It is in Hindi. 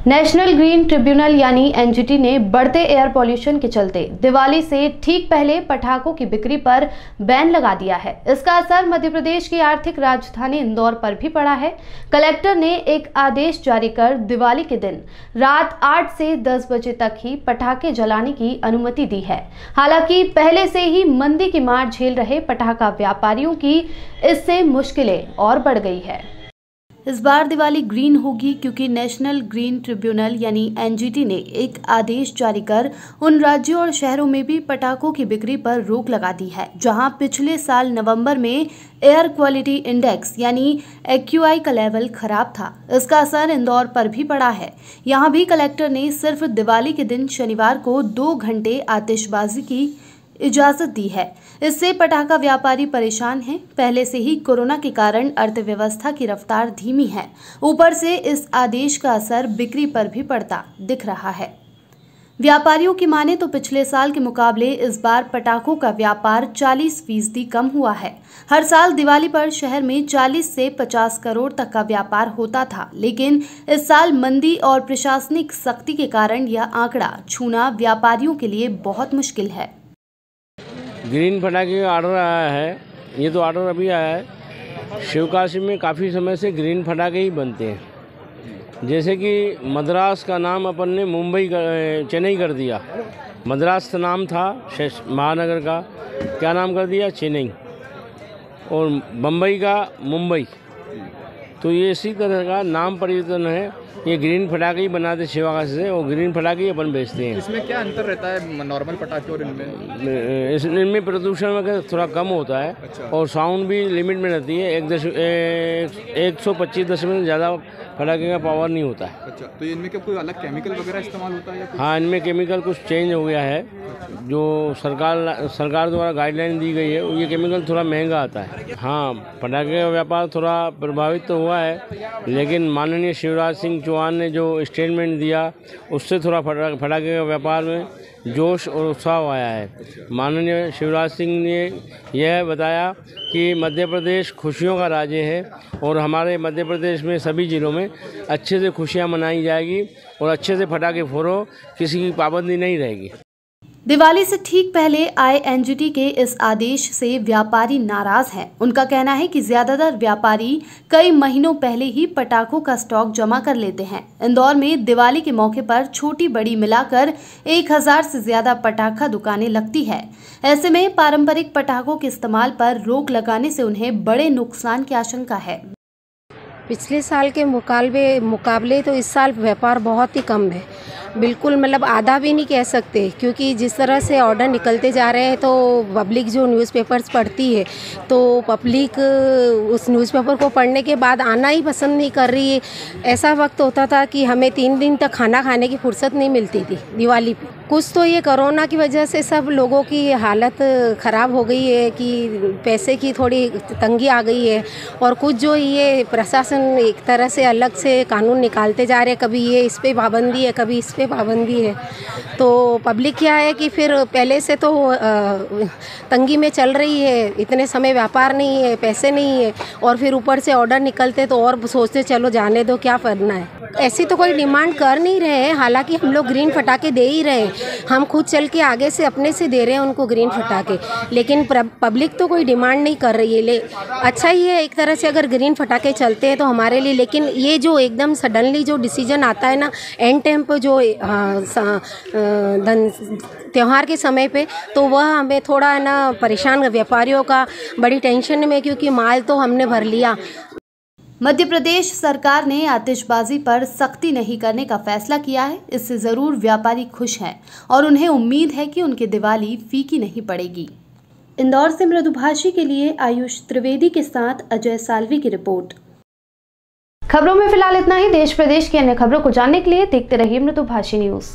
नेशनल ग्रीन ट्रिब्यूनल यानी एनजीटी ने बढ़ते एयर पॉल्यूशन के चलते दिवाली से ठीक पहले पटाखों की बिक्री पर बैन लगा दिया है। इसका असर मध्य प्रदेश की आर्थिक राजधानी इंदौर पर भी पड़ा है। कलेक्टर ने एक आदेश जारी कर दिवाली के दिन रात 8 से 10 बजे तक ही पटाखे जलाने की अनुमति दी है। हालांकि पहले से ही मंदी की मार झेल रहे पटाखा व्यापारियों की इससे मुश्किलें और बढ़ गई है। इस बार दिवाली ग्रीन होगी क्योंकि नेशनल ग्रीन ट्रिब्यूनल यानी एनजीटी ने एक आदेश जारी कर उन राज्यों और शहरों में भी पटाखों की बिक्री पर रोक लगा दी है जहां पिछले साल नवंबर में एयर क्वालिटी इंडेक्स यानी AQI का लेवल खराब था। इसका असर इंदौर पर भी पड़ा है। यहां भी कलेक्टर ने सिर्फ दिवाली के दिन शनिवार को 2 घंटे आतिशबाजी की इजाजत दी है। इससे पटाखा व्यापारी परेशान हैं। पहले से ही कोरोना के कारण अर्थव्यवस्था की रफ्तार धीमी है। ऊपर से इस आदेश का असर बिक्री पर भी पड़ता दिख रहा है। व्यापारियों की माने तो पिछले साल के मुकाबले इस बार पटाखों का व्यापार 40% कम हुआ है। हर साल दिवाली पर शहर में 40 से 50 करोड़ तक का व्यापार होता था, लेकिन इस साल मंदी और प्रशासनिक सख्ती के कारण यह आंकड़ा छूना व्यापारियों के लिए बहुत मुश्किल है। ग्रीन पटाखे का ऑर्डर आया है। ये तो ऑर्डर अभी आया है। शिवकाशी में काफ़ी समय से ग्रीन पटाखे ही बनते हैं। जैसे कि मद्रास का नाम अपन ने चेन्नई कर दिया। मद्रास का नाम था महानगर का, क्या नाम कर दिया? चेन्नई। और बम्बई का मुंबई। तो ये इसी तरह का नाम परिवर्तन है। ये ग्रीन पटाखे ही बनाते शिवकाशी से और ग्रीन पटाखे ही अपन बेचते हैं। इसमें क्या अंतर रहता है नॉर्मल पटाखे और इनमें? इनमें प्रदूषण वगैरह थोड़ा कम होता है। अच्छा। और साउंड भी लिमिट में रहती है। 125 डेसिबल से ज़्यादा पटाखे का पावर नहीं होता है। अच्छा, तो इनमें क्या कोई अलग केमिकल वगैरह इस्तेमाल होता है या कुछ? हाँ, इनमें केमिकल कुछ चेंज हो गया है। जो सरकार द्वारा गाइडलाइन दी गई है, ये केमिकल थोड़ा महंगा आता है। हाँ, पटाखे का व्यापार थोड़ा प्रभावित तो हुआ है, लेकिन माननीय शिवराज सिंह चौहान ने जो स्टेटमेंट दिया उससे थोड़ा पटाखे का व्यापार में जोश और उत्साह आया है। माननीय शिवराज सिंह ने यह बताया कि मध्य प्रदेश खुशियों का राज्य है और हमारे मध्य प्रदेश में सभी ज़िलों में अच्छे से खुशियां मनाई जाएगी और अच्छे से पटाखे फोड़ो, किसी की पाबंदी नहीं रहेगी। दिवाली से ठीक पहले आए एनजीटी के इस आदेश से व्यापारी नाराज हैं। उनका कहना है कि ज्यादातर व्यापारी कई महीनों पहले ही पटाखों का स्टॉक जमा कर लेते हैं। इंदौर में दिवाली के मौके पर छोटी बड़ी मिलाकर 1000 से ज्यादा पटाखा दुकानें लगती है। ऐसे में पारंपरिक पटाखों के इस्तेमाल पर रोक लगाने से उन्हें बड़े नुकसान की आशंका है। पिछले साल के मुकाबले तो इस साल व्यापार बहुत ही कम है। बिल्कुल मतलब आधा भी नहीं कह सकते, क्योंकि जिस तरह से ऑर्डर निकलते जा रहे हैं तो पब्लिक जो न्यूज़पेपर्स पढ़ती है तो पब्लिक उस न्यूज़पेपर को पढ़ने के बाद आना ही पसंद नहीं कर रही है। ऐसा वक्त होता था कि हमें 3 दिन तक खाना खाने की फुर्सत नहीं मिलती थी दिवाली पे। कुछ तो ये कोरोना की वजह से सब लोगों की हालत ख़राब हो गई है कि पैसे की थोड़ी तंगी आ गई है, और कुछ जो ये प्रशासन एक तरह से अलग से कानून निकालते जा रहे हैं, कभी ये इस पे पाबंदी है, कभी इस पे पाबंदी है। तो पब्लिक क्या है कि फिर पहले से तो तंगी में चल रही है, इतने समय व्यापार नहीं है, पैसे नहीं है, और फिर ऊपर से ऑर्डर निकलते तो और सोचते चलो जाने दो, क्या करना है। ऐसी तो कोई डिमांड कर नहीं रहे हैं। हालांकि हम लोग ग्रीन पटाखे दे ही रहे हैं, हम खुद चल के आगे से अपने से दे रहे हैं उनको ग्रीन पटाखे, लेकिन पब्लिक तो कोई डिमांड नहीं कर रही है। अच्छा ही है एक तरह से अगर ग्रीन पटाखे चलते हैं तो हमारे लिए, लेकिन ये जो एकदम सडनली जो डिसीजन आता है ना एंड टाइम पर जो त्यौहार के समय पे, तो वह हमें थोड़ा है ना परेशान, व्यापारियों का बड़ी टेंशन में, क्योंकि माल तो हमने भर लिया। मध्य प्रदेश सरकार ने आतिशबाजी पर सख्ती नहीं करने का फैसला किया है। इससे जरूर व्यापारी खुश हैं और उन्हें उम्मीद है कि उनकी दिवाली फीकी नहीं पड़ेगी। इंदौर से मृदुभाषी के लिए आयुष त्रिवेदी के साथ अजय साल्वी की रिपोर्ट। खबरों में फिलहाल इतना ही। देश प्रदेश की अन्य खबरों को जानने के लिए देखते रहिए मृदुभाषी न्यूज।